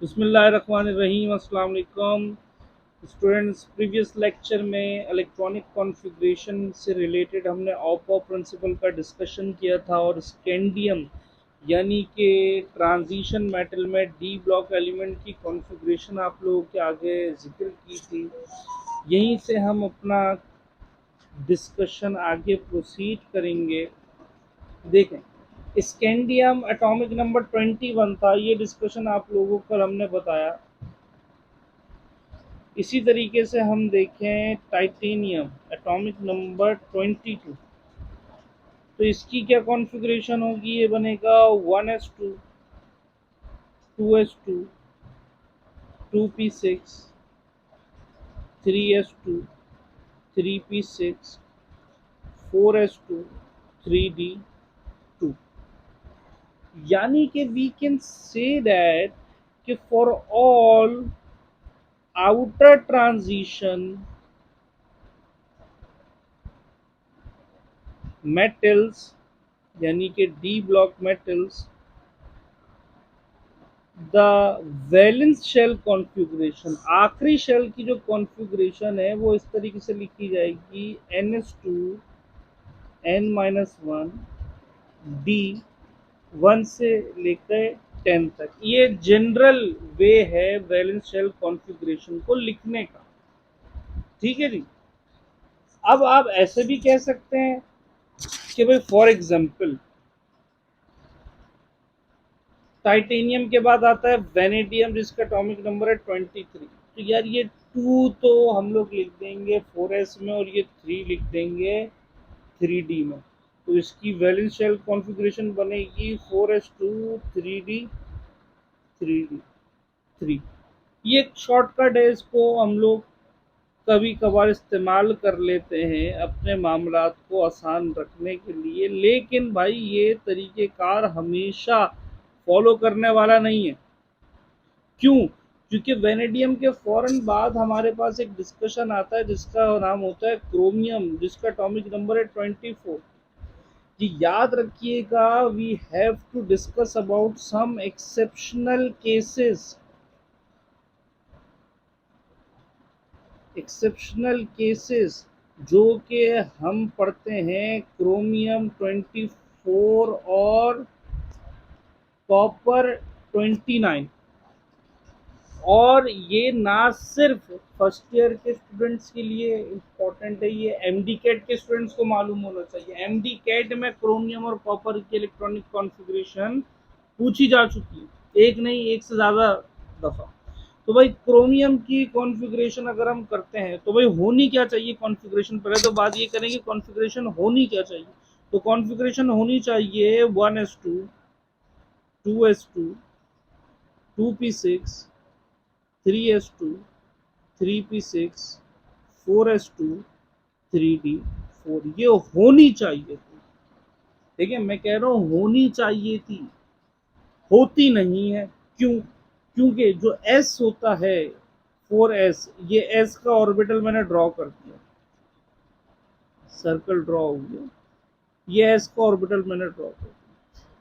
बिस्मिल्लाहिर्रहमानिर्रहीम। अस्सलाम वालेकुम स्टूडेंट्स। प्रीवियस लेक्चर में इलेक्ट्रॉनिक कॉन्फ़िगरेशन से रिलेटेड हमने ऑपो प्रिंसिपल का डिस्कशन किया था और स्कैंडियम यानी कि ट्रांजिशन मेटल में डी ब्लॉक एलिमेंट की कॉन्फ़िगरेशन आप लोगों के आगे जिक्र की थी। यहीं से हम अपना डिस्कशन आगे प्रोसीड करेंगे। देखें, स्कैंडियम एटॉमिक नंबर 21 था, ये डिस्कशन आप लोगों को हमने बताया। इसी तरीके से हम देखें टाइटेनियम एटॉमिक नंबर 22, तो इसकी क्या कॉन्फ़िगरेशन होगी? ये बनेगा 1s2 2s2 2p6 3s2 3p6 4s2 3d2। यानी कि वी कैन से दैट कि for all outer transition metals यानी कि D block metals, the valence shell configuration, आखिरी शेल की जो कॉन्फ़िगरेशन है वो इस तरीके से लिखी जाएगी NS2 N-1 D 1 से लेकर 10 तक। ये जनरल वे है वैलेंस शेल कॉन्फ़िगरेशन को लिखने का। ठीक है जी। अब आप ऐसे भी कह सकते हैं कि भाई फॉर एग्जाम्पल टाइटेनियम के बाद आता है वेनेडियम जिसका एटॉमिक नंबर है 23। तो यार ये 2 तो हम लोग लिख देंगे 4s में और ये 3 लिख देंगे 3d में। तो इसकी वैलेंस शेल कॉन्फ़िगरेशन बनेगी 4s2 3d 3d 3। ये एक शॉर्टकट है, इसको हम लोग कभी कभार इस्तेमाल कर लेते हैं अपने मामलात को आसान रखने के लिए, लेकिन भाई ये तरीक़ेकार हमेशा फॉलो करने वाला नहीं है। क्यों? क्योंकि वेनेडियम के फौरन बाद हमारे पास एक डिस्कशन आता है जिसका नाम होता है क्रोमियम, जिसका एटॉमिक नंबर है 24। जी याद रखिएगा, we have to discuss about some exceptional cases. Exceptional cases जो कि हम पढ़ते हैं क्रोमियम 24 और कॉपर 29। और ये ना सिर्फ फर्स्ट ईयर के स्टूडेंट्स के लिए इम्पोर्टेंट है, ये एमडी कैट के स्टूडेंट्स को मालूम होना चाहिए। एमडी कैट में क्रोमियम और कॉपर की इलेक्ट्रॉनिक कॉन्फ़िगरेशन पूछी जा चुकी है, एक नहीं एक से ज़्यादा दफ़ा। तो भाई क्रोमियम की कॉन्फ़िगरेशन अगर हम करते हैं तो भाई होनी क्या चाहिए कॉन्फ़िगरेशन? पहले तो बात ये करेंगे कॉन्फ़िगरेशन होनी क्या चाहिए। तो कॉन्फ़िगरेशन होनी चाहिए 1s2 2s2 2p6 3s2 3p6 4s2 3d4। ये होनी चाहिए थी। देखिए मैं कह रहा हूँ होनी चाहिए थी, होती नहीं है। क्यों? क्योंकि जो s होता है 4s, ये s का ऑर्बिटल मैंने ड्रॉ कर दिया, सर्कल ड्रॉ हो गया, ये s का ऑर्बिटल मैंने ड्रॉ कर दिया।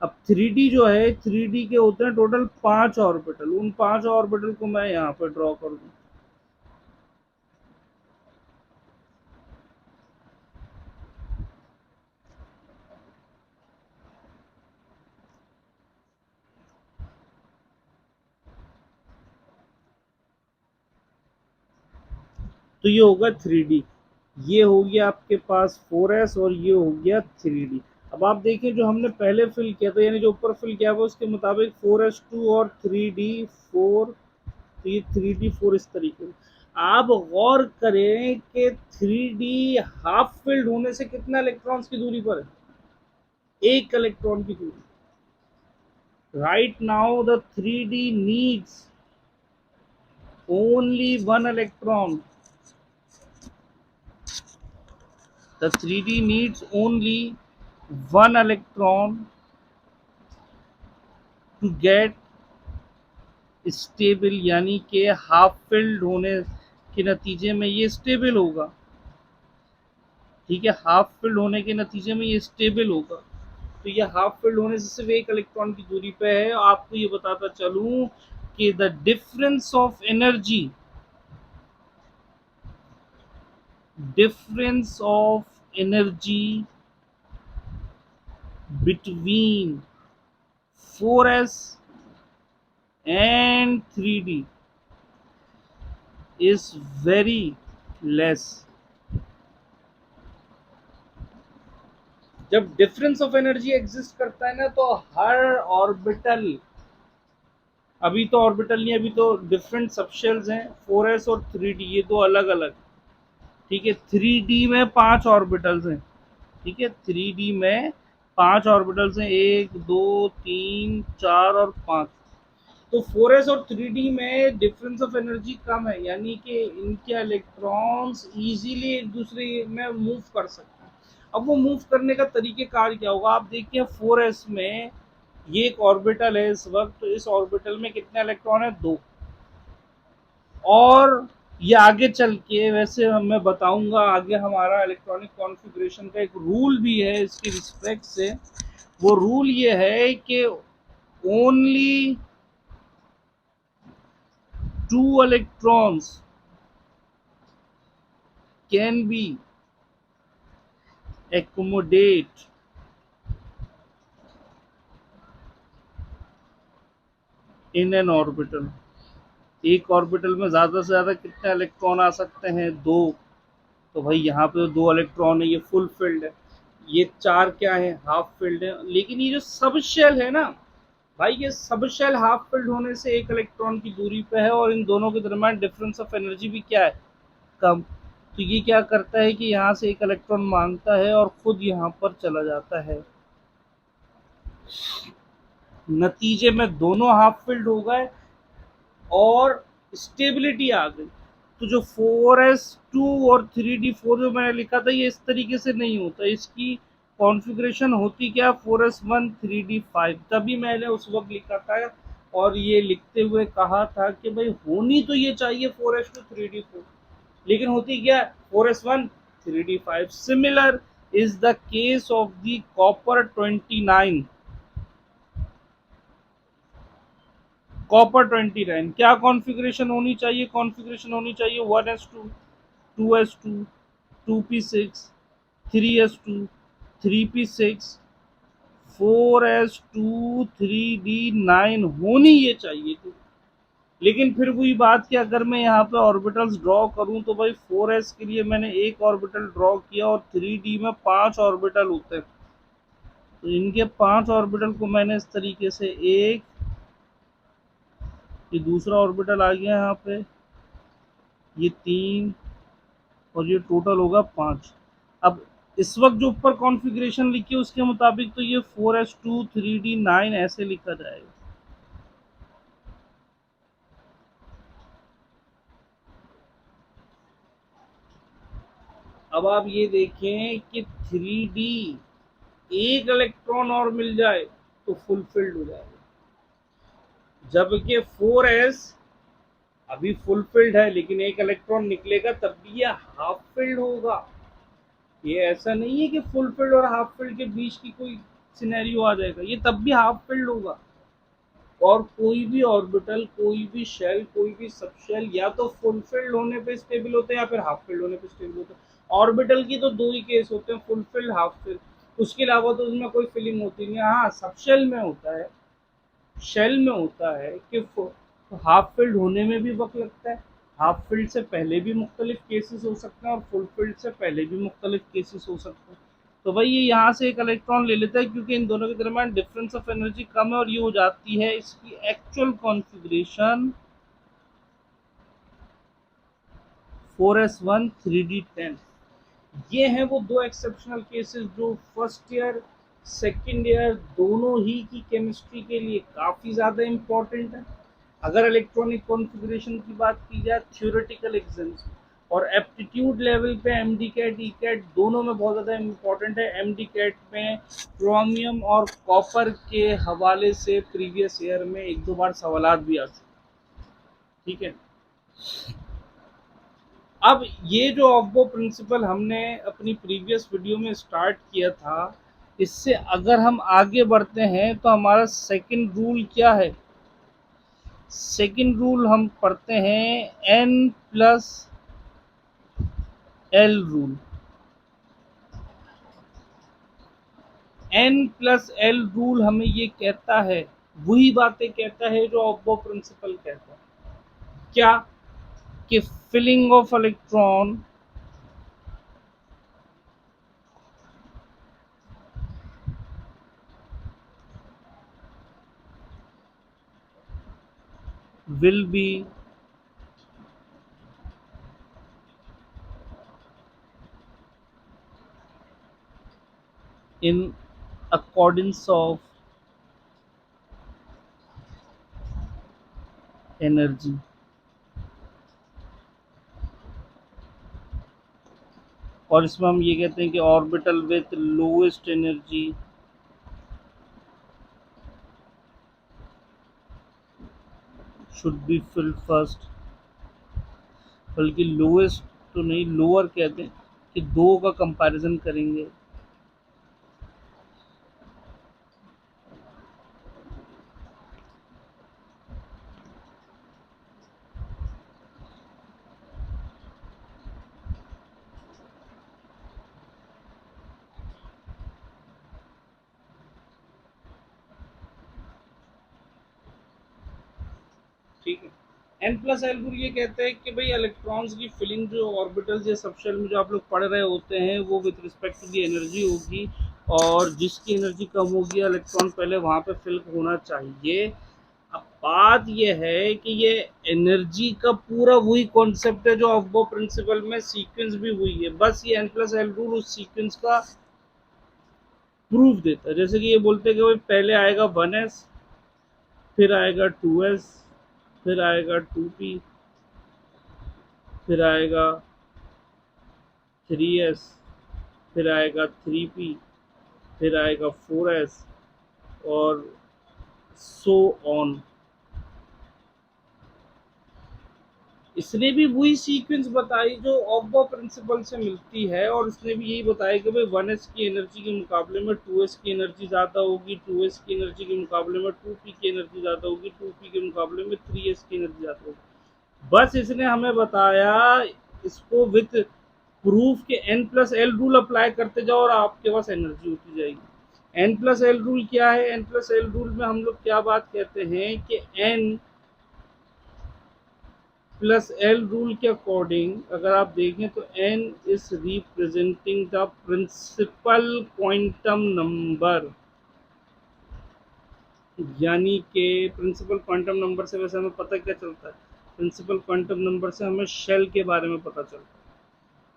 अब 3d जो है 3d के होते हैं टोटल 5 ऑर्बिटल, उन 5 ऑर्बिटल को मैं यहाँ पर ड्रॉ कर दूँ। तो ये होगा 3d, ये हो गया आपके पास 4s और ये हो गया 3d। अब आप देखिए जो हमने पहले फिल किया था, यानी जो ऊपर फिल किया हुआ उसके मुताबिक 4s2 और 3d4, तो ये 3d4 इस तरीके से। आप गौर करें कि 3d हाफ फिल्ड होने से कितना इलेक्ट्रॉन्स की दूरी पर है? एक इलेक्ट्रॉन की दूरी। Right now the 3d needs only one electron. The 3D needs only one electron to get stable, यानी कि हाफ फिल्ड होने के नतीजे में ये स्टेबल होगा। ठीक है, हाफ फिल्ड होने के नतीजे में ये स्टेबल होगा। तो ये हाफ फिल्ड होने से सिर्फ एक इलेक्ट्रॉन की दूरी पे है। आपको ये बताता चलूं कि the difference of energy between 4s and 3d is very less. जब डिफरेंस ऑफ एनर्जी एग्जिस्ट करता है ना, तो हर ऑर्बिटल, अभी तो ऑर्बिटल नहीं, अभी तो डिफरेंट सबशेल्स हैं, 4s और 3d, ये दो अलग अलग, ठीक है। 3d में 5 ऑर्बिटल्स हैं, ठीक है। 3d में 5 ऑर्बिटल्स हैं, 1 2 3 4 और 5। तो 4s और 3d में डिफरेंस ऑफ एनर्जी कम है, यानी कि इनके इलेक्ट्रॉन्स इजीली एक दूसरे में मूव कर सकते हैं। अब वो मूव करने का तरीकेकार क्या होगा, आप देखिए 4s में ये एक ऑर्बिटल है इस वक्त, तो इस ऑर्बिटल में कितने इलेक्ट्रॉन है, 2। और ये आगे चल के, वैसे मैं बताऊंगा आगे, हमारा इलेक्ट्रॉनिक कॉन्फ़िगरेशन का एक रूल भी है इसके रिस्पेक्ट से। वो रूल ये है कि only 2 electrons can be accommodate in an orbital। एक ऑर्बिटल में ज्यादा से ज्यादा कितने इलेक्ट्रॉन आ सकते हैं, 2। तो भाई यहाँ पे 2 इलेक्ट्रॉन है, ये फुल फिल्ड है। ये 4 क्या है, हाफ फिल्ड है। लेकिन ये जो सब शेल है ना भाई, ये सब शेल हाफ फिल्ड होने से 1 इलेक्ट्रॉन की दूरी पे है, और इन दोनों के दरम्यान डिफरेंस ऑफ एनर्जी भी क्या है, कम। तो ये क्या करता है कि यहाँ से 1 इलेक्ट्रॉन मांगता है और खुद यहाँ पर चला जाता है। नतीजे में दोनों हाफ फिल्ड हो गए और स्टेबिलिटी आ गई। तो जो 4s2 और 3d4 जो मैंने लिखा था, ये इस तरीके से नहीं होता, इसकी कॉन्फ़िगरेशन होती क्या, 4s1 3d5। तभी मैंने उस वक्त लिखा था और ये लिखते हुए कहा था कि भाई होनी तो ये चाहिए 4s2 3d4, लेकिन होती क्या, 4s1 3d5। Similar is the case of the copper 29। Copper 29 क्या कॉन्फ़िगरेशन होनी चाहिए, कॉन्फ़िगरेशन होनी चाहिए 1s2 2s2 2p6 3s2 3p6 4s2 3d9 होनी ये चाहिए थी। लेकिन फिर वही बात कि अगर मैं यहाँ पे ऑर्बिटल्स ड्रॉ करूँ, तो भाई 4s के लिए मैंने एक ऑर्बिटल ड्रॉ किया और 3d में 5 ऑर्बिटल होते हैं, तो इनके 5 ऑर्बिटल को मैंने इस तरीके से, एक, ये दूसरा ऑर्बिटल आ गया यहाँ पे, ये 3, और ये टोटल होगा 5। अब इस वक्त जो ऊपर कॉन्फ़िगरेशन लिखी है उसके मुताबिक तो ये 4s2 3d9 ऐसे लिखा जाएगा। अब आप ये देखें कि 3d एक इलेक्ट्रॉन और मिल जाए तो फुलफिल्ड हो जाएगा, जबकि 4s अभी फुलफिल्ड है, लेकिन एक इलेक्ट्रॉन निकलेगा तब भी ये हाफ फिल्ड होगा। ये ऐसा नहीं है कि फुलफिल्ड और हाफ फिल्ड के बीच की कोई सिनेरियो आ जाएगा, ये तब भी हाफ फिल्ड होगा। और कोई भी ऑर्बिटल, कोई भी शेल, कोई भी सब शेल या तो फुलफिल्ड होने पे स्टेबल होते हैं या फिर हाफ फिल्ड होने पे स्टेबल होते हैं। ऑर्बिटल की तो 2 ही केस होते हैं, फुलफिल्ड, हाफ फिल्ड। उसके अलावा तो उसमें कोई फिलिंग होती नहीं है। हाँ, सब शेल में होता है, शेल में होता है कि हाफ फिल्ड होने में भी वक्त लगता है। हाफ फील्ड से पहले भी मुख्तलिफ केसेस हो सकते हैं और फुल फील्ड से पहले भी मुख्तलिफ केसेस हो सकते हैं। तो भाई ये यहाँ से एक इलेक्ट्रॉन ले लेता है, क्योंकि इन दोनों के दरम्यान डिफरेंस ऑफ एनर्जी कम है, और ये हो जाती है इसकी एक्चुअल कॉन्फ़िगरेशन 4s1 3d10। ये हैं वो 2 एक्सेप्शनल केसेस जो फर्स्ट ईयर सेकेंड ईयर दोनों ही की केमिस्ट्री के लिए काफ़ी ज़्यादा इम्पोर्टेंट है। अगर इलेक्ट्रॉनिक कॉन्फ़िगरेशन की बात की जाए थ्योरेटिकल एग्जाम्स, और एप्टीट्यूड लेवल पे M D CAT E CAT दोनों में बहुत ज़्यादा इम्पोर्टेंट है। एम डी कैट में क्रोमियम और कॉपर के हवाले से प्रीवियस ईयर में 1-2 बार सवाल भी आ चुके, ठीक है। अब ये जो ऑब्बो प्रिंसिपल हमने अपनी प्रीवियस वीडियो में स्टार्ट किया था, इससे अगर हम आगे बढ़ते हैं तो हमारा सेकंड रूल क्या है, सेकेंड रूल हम पढ़ते हैं N plus L rule. N plus L rule हमें ये कहता है, वही बातें कहता है जो ऑब्बो प्रिंसिपल कहता है। क्या? कि filling of electron will be in accordance of energy। और इसमें हम ये कहते हैं कि orbital with lowest energy should be filled first. बल्कि लोएस्ट तो नहीं, लोअर कहते हैं कि दो का कंपैरिजन करेंगे। ठीक है। एन प्लस एल रूल ये कहते हैं कि भाई इलेक्ट्रॉन्स की फिलिंग जो ऑर्बिटल्स या सबशेल में जो आप लोग पढ़ रहे होते हैं वो with respect to the energy होगी, और जिसकी एनर्जी कम होगी इलेक्ट्रॉन पहले वहां पे फिल होना चाहिए। अब बात ये है कि ये एनर्जी का पूरा वही कॉन्सेप्ट है जो अब्बो प्रिंसिपल में सीक्वेंस भी हुई है, बस ये एन प्लस एल रूल उस सीक्वेंस का प्रूफ देता है। जैसे कि ये बोलते हैं कि भाई पहले आएगा 1s, फिर आएगा 2s, फिर आएगा 2p, फिर आएगा 3s, फिर आएगा 3p, फिर आएगा 4s, और सो ऑन। इसने भी वही सीक्वेंस बताई जो ऑब्बो प्रिंसिपल से मिलती है, और इसने भी यही बताया कि भाई 1s की एनर्जी के मुकाबले में 2s की एनर्जी ज़्यादा होगी, 2s की एनर्जी के मुकाबले में 2p की एनर्जी ज़्यादा होगी, 2p के मुकाबले में 3s की एनर्जी ज़्यादा होगी। बस इसने हमें बताया इसको विथ प्रूफ के N plus L rule apply करते जाओ और आपके पास एनर्जी होती जाएगी। एन प्लस एल रूल क्या है? एन प्लस एल रूल में हम लोग क्या बात कहते हैं कि एन प्लस एल रूल के अकॉर्डिंग अगर आप देखें तो N is representing the principal quantum number. यानी कि प्रिंसिपल क्वांटम नंबर से वैसे हमें पता क्या चलता है? प्रिंसिपल क्वांटम नंबर से हमें शेल के बारे में पता चलता है।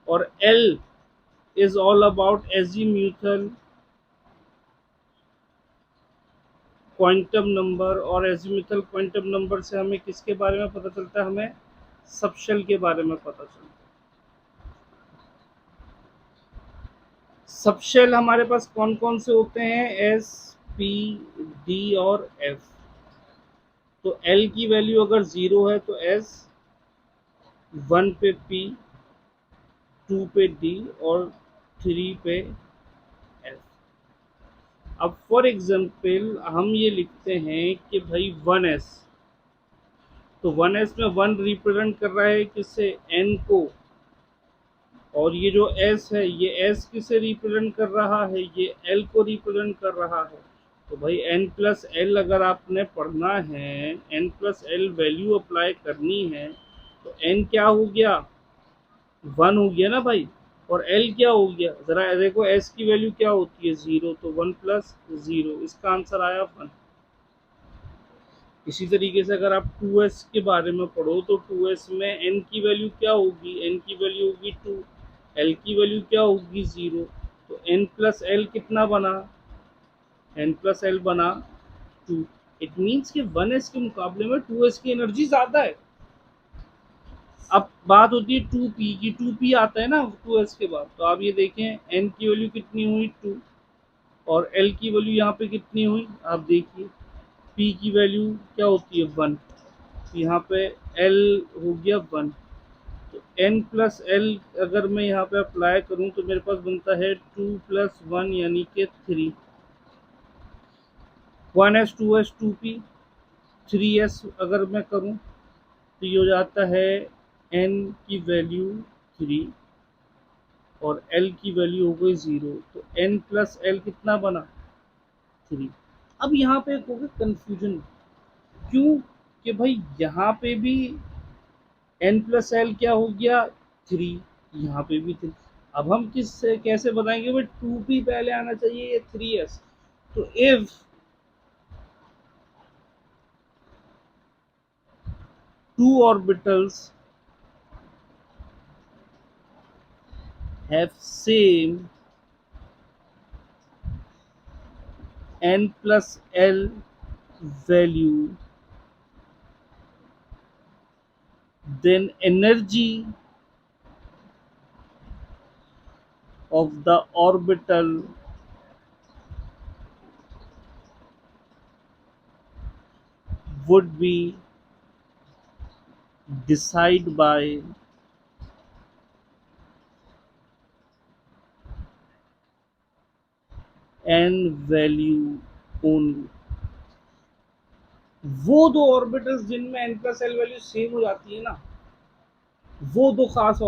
और L is all about azimuthal quantum number, और एजीम्यूथल क्वांटम नंबर से हमें किसके बारे में पता चलता है? हमें सबशेल के बारे में पता चलता है। सबशेल हमारे पास कौन कौन से होते हैं? एस, पी, डी और एफ। तो एल की वैल्यू अगर 0 है तो एस, 1 पे पी, 2 पे डी और 3 पे एफ। अब फॉर एग्जांपल हम ये लिखते हैं कि भाई 1s, तो 1s में 1 रिप्रेजेंट कर रहा है किससे? n को। और ये जो s है ये s किसे रिप्रेजेंट कर रहा है? ये l को रिप्रेजेंट कर रहा है। तो भाई n प्लस एल अगर आपने पढ़ना है, n plus L value apply करनी है, तो n क्या हो गया? 1 हो गया ना भाई। और l क्या हो गया? जरा देखो s की वैल्यू क्या होती है? 0, तो 1 प्लस 0, इसका आंसर आया 1। इसी तरीके से अगर आप 2s के बारे में पढ़ो तो 2s में n की वैल्यू क्या होगी? n की वैल्यू होगी 2, l की वैल्यू क्या होगी? 0। तो n प्लस एल कितना बना? n प्लस एल बना 2। इट मीन्स कि 1s के मुकाबले में 2s की एनर्जी ज़्यादा है। अब बात होती है 2p की, 2p आता है ना 2s के बाद। तो आप ये देखें n की वैल्यू कितनी हुई? 2, और l की वैल्यू यहाँ पे कितनी हुई? आप देखिए p की वैल्यू क्या होती है? 1। यहाँ पे l हो गया 1। तो n प्लस एल अगर मैं यहाँ पे अप्लाई करूँ तो मेरे पास बनता है 2 प्लस 1 यानी कि 3। 1s 2s 2p, 3s अगर मैं करूं तो ये हो जाता है n की वैल्यू 3 और l की वैल्यू हो गई 0, तो n प्लस l कितना बना 3। अब यहाँ पे एक हो गया कंफ्यूजन, क्यों कि भाई यहाँ पे भी n प्लस एल क्या हो गया 3, यहाँ पे भी 3। अब हम किस से कैसे बताएंगे भाई 2p पहले आना चाहिए या 3s। तो if two orbitals have same n plus l value, then energy of the orbital would be decided by n value only। वो दो ऑर्बिटल्स जिनमें n plus L value same हो जाती है ना, वो दो खास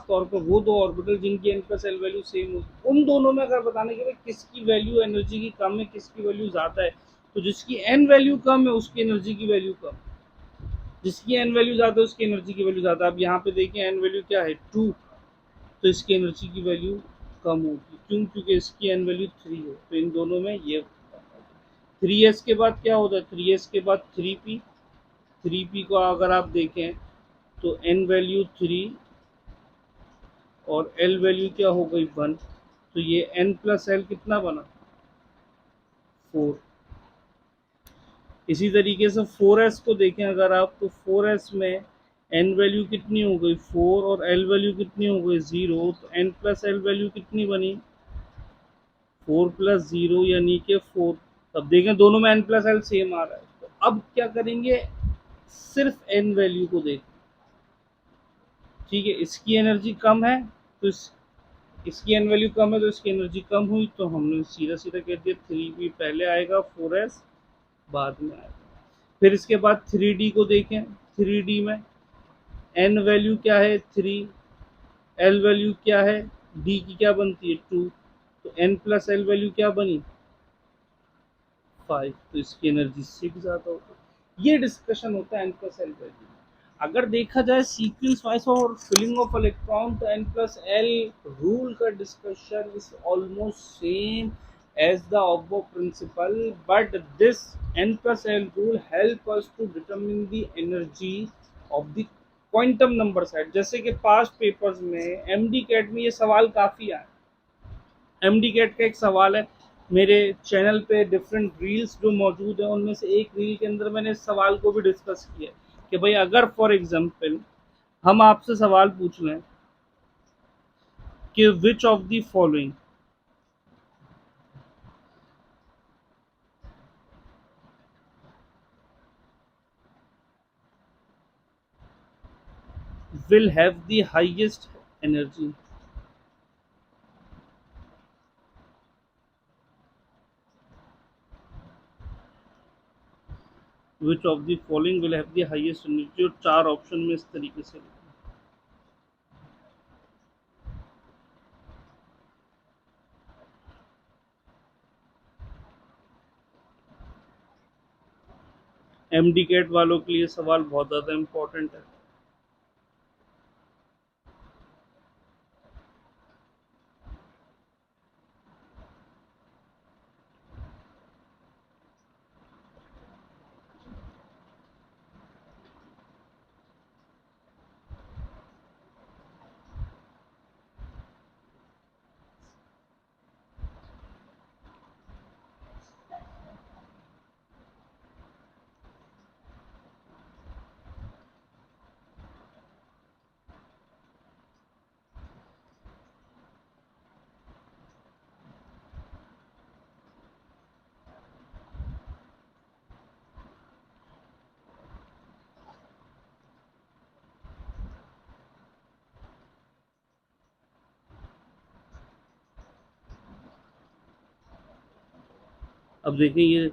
तौर पर वो दो ऑर्बिटल जिनकी n plus L value same हो, उन दोनों में अगर बताने के भाई किसकी वैल्यू एनर्जी की कम है किसकी वैल्यू ज़्यादा है, तो जिसकी n वैल्यू कम है उसकी एनर्जी की वैल्यू कम, जिसकी n वैल्यू ज़्यादा है उसकी एनर्जी की वैल्यू ज़्यादा। अब यहाँ पे देखें n वैल्यू क्या है 2, तो इसकी एनर्जी की वैल्यू कम होगी, क्यों क्योंकि इसकी n वैल्यू 3 है। तो इन दोनों में ये 3s के बाद क्या होता है 3s के बाद 3p, 3p को अगर आप देखें तो n वैल्यू 3 और l वैल्यू क्या हो गई 1, तो ये n प्लस एल कितना बना 4। इसी तरीके से 4s को देखें अगर आप, तो 4s में n वैल्यू कितनी हो गई 4 और l वैल्यू कितनी हो गई 0, तो n प्लस एल वैल्यू कितनी बनी 4 प्लस 0 यानी कि 4। अब देखें दोनों में n प्लस एल सेम आ रहा है, तो अब क्या करेंगे सिर्फ n वैल्यू को देखें। ठीक है, इसकी एनर्जी कम है तो इसकी एन वैल्यू कम है तो इसकी एनर्जी कम हुई, तो हमने सीधा सीधा कह दिया 3p पहले आएगा 4s बाद में आएगा। फिर इसके बाद 3d को देखें, 3d में n वैल्यू क्या है 3, l वैल्यू क्या है, d की क्या बनती है 2, तो n प्लस l वैल्यू क्या बनी 5, तो इसकी एनर्जी 6 ज़्यादा होता है। ये डिस्कशन होता है n प्लस एल वैल्यू। अगर देखा जाए सीक्वेंस वाइज और फिलिंग ऑफ इलेक्ट्रॉन, तो n प्लस एल रूल का discussion is almost same as the above principle, but this n plus L rule help us to determine the energy of the quantum number set. जैसे कि past papers में MD CAT में ये सवाल काफ़ी आए। MD cat का एक सवाल है, मेरे चैनल पे डिफरेंट रील्स जो मौजूद है उनमें से एक रील के अंदर मैंने इस सवाल को भी डिस्कस किया कि भाई अगर फॉर एग्जांपल हम आपसे सवाल पूछ लें कि which of the following will have the highest energy, which of the following will have the highest energy, और चार ऑप्शन में इस तरीके से एमडी कैट वालों के लिए सवाल बहुत ज़्यादा इंपॉर्टेंट है। अब देखिए ये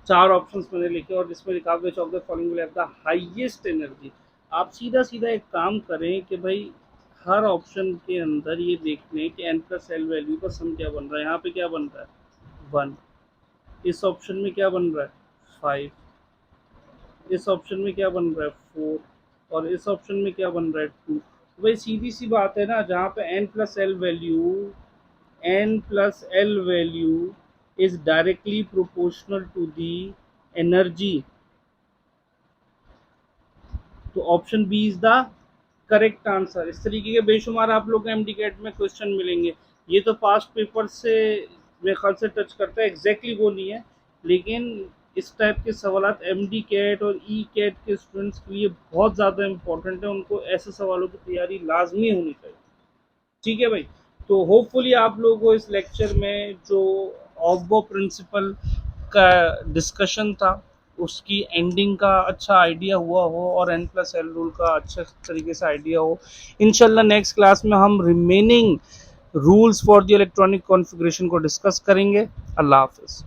4 ऑप्शंस मैंने लिखे और जिसमें लिखा which of the following will have the highest energy. आप सीधा सीधा एक काम करें कि भाई हर ऑप्शन के अंदर ये देख लें कि n प्लस एल वैल्यू का सम क्या बन रहा है। यहाँ पे क्या बन रहा है 1, इस ऑप्शन में क्या बन रहा है 5, इस ऑप्शन में क्या बन रहा है 4 और इस ऑप्शन में क्या बन रहा है 2। तो भाई सीधी सी बात है ना, जहाँ पे n plus L value is directly proportional to the energy, तो option B is the correct answer. इस तरीके के बेशुमार आप लोग को एमडी कैट में क्वेश्चन मिलेंगे। ये तो पास्ट पेपर से मेरे ख्याल से टच करता है, एग्जैक्टली वो नहीं है, लेकिन इस टाइप के सवाल एमडी कैट और ई कैट के स्टूडेंट्स के लिए बहुत ज़्यादा इंपॉर्टेंट है। उनको ऐसे सवालों की तैयारी लाजमी होनी चाहिए। ठीक है भाई, तो होपफुली आप लोगों को इस लेक्चर में जो ऑब्बो प्रिंसिपल का डिस्कशन था उसकी एंडिंग का अच्छा आइडिया हुआ हो और n प्लस एल रूल का अच्छे तरीके से आइडिया हो। इंशाल्लाह नेक्स्ट क्लास में हम remaining rules for the electronic configuration को डिस्कस करेंगे। अल्लाह हाफिज़।